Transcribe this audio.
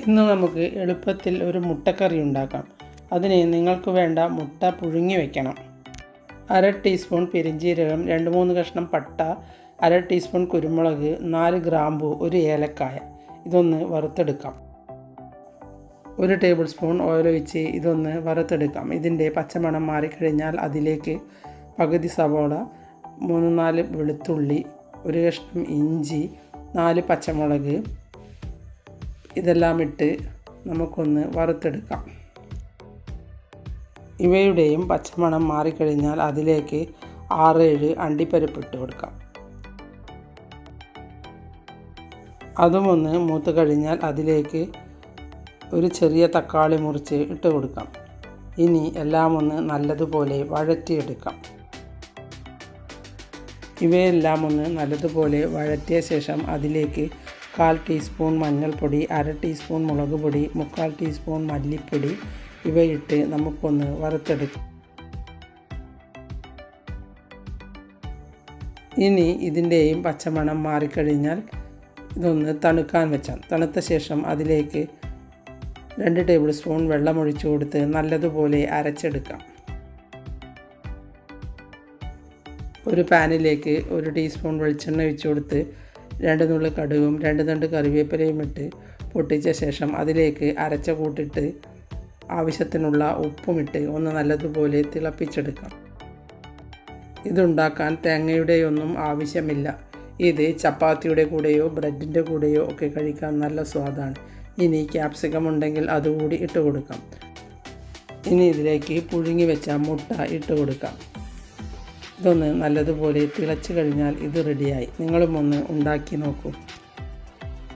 ഇന്ന് നമുക്ക് എളുപ്പത്തിൽ ഒരു മുട്ടക്കറി ഉണ്ടാക്കാം. അതിന് നിങ്ങൾക്ക് വേണ്ട മുട്ട പുഴുങ്ങി വയ്ക്കണം. 1/2 ടീസ്പൂൺ പെരിഞ്ജീരകം, 2-3 കഷ്ണം പട്ട, 1/2 ടീസ്പൂൺ കുരുമുളക്, 4 ഗ്രാമ്പു, 1 ഏലക്കായ. ഇതൊന്ന് വറുത്തെടുക്കാം. 1 ടേബിൾ സ്പൂൺ ഓയിൽ ഒഴിച്ച് ഇതൊന്ന് വറുത്തെടുക്കാം. ഇതിൻ്റെ പച്ചമണം മാറിക്കഴിഞ്ഞാൽ അതിലേക്ക് പകുതി സവോള, 3-4 വെളുത്തുള്ളി, 1 കഷ്ണം ഇഞ്ചി, 4 പച്ചമുളക് ഇതെല്ലാം ഇട്ട് നമുക്കൊന്ന് വറുത്തെടുക്കാം. ഇവയുടെയും പച്ചമണം മാറിക്കഴിഞ്ഞാൽ അതിലേക്ക് 6-7 അണ്ടിപ്പരിപ്പ് ഇട്ട് കൊടുക്കാം. അതും ഒന്ന് മൂത്ത് കഴിഞ്ഞാൽ അതിലേക്ക് ഒരു ചെറിയ തക്കാളി മുറിച്ച് ഇട്ട് കൊടുക്കാം. ഇനി എല്ലാം ഒന്ന് നല്ലതുപോലെ വഴറ്റിയെടുക്കാം. ഇവയെല്ലാം ഒന്ന് നല്ലതുപോലെ വഴറ്റിയ ശേഷം അതിലേക്ക് 1/4 ടീസ്പൂൺ മഞ്ഞൾപ്പൊടി, 1/2 ടീസ്പൂൺ മുളക് പൊടി, 3/4 ടീസ്പൂൺ മല്ലിപ്പൊടി ഇവയിട്ട് നമുക്കൊന്ന് വറുത്തെടുക്കാം. ഇനി ഇതിൻ്റെയും പച്ചമണം മാറിക്കഴിഞ്ഞാൽ ഇതൊന്ന് തണുക്കാൻ വെച്ചാൽ തണുത്ത ശേഷം അതിലേക്ക് 2 ടേബിൾ സ്പൂൺ വെള്ളമൊഴിച്ചു കൊടുത്ത് നല്ലതുപോലെ അരച്ചെടുക്കാം. ഒരു പാനിലേക്ക് 1 ടീസ്പൂൺ വെളിച്ചെണ്ണ ഒഴിച്ചു കൊടുത്ത് 2 നുള്ളി കടുകും 2 തണ്ട് കറിവേപ്പിലയും ഇട്ട് പൊട്ടിച്ച ശേഷം അതിലേക്ക് അരച്ച കൂട്ടിട്ട് ആവശ്യത്തിനുള്ള ഉപ്പുമിട്ട് ഒന്ന് നല്ലതുപോലെ തിളപ്പിച്ചെടുക്കാം. ഇതുണ്ടാക്കാൻ തേങ്ങയുടെയൊന്നും ആവശ്യമില്ല. ഇത് ചപ്പാത്തിയുടെ കൂടെയോ ബ്രെഡിൻ്റെ കൂടെയോ ഒക്കെ കഴിക്കാൻ നല്ല സ്വാദാണ്. ഇനി ക്യാപ്സിക്കം ഉണ്ടെങ്കിൽ അതുകൂടി ഇട്ട് കൊടുക്കാം. ഇനി ഇതിലേക്ക് പുഴുങ്ങി വെച്ച മുട്ട ഇട്ട് കൊടുക്കാം. ഇതൊന്ന് നല്ലതുപോലെ തിളച്ച് കഴിഞ്ഞാൽ ഇത് റെഡിയായി. നിങ്ങളും ഒന്ന് ഉണ്ടാക്കി നോക്കൂ.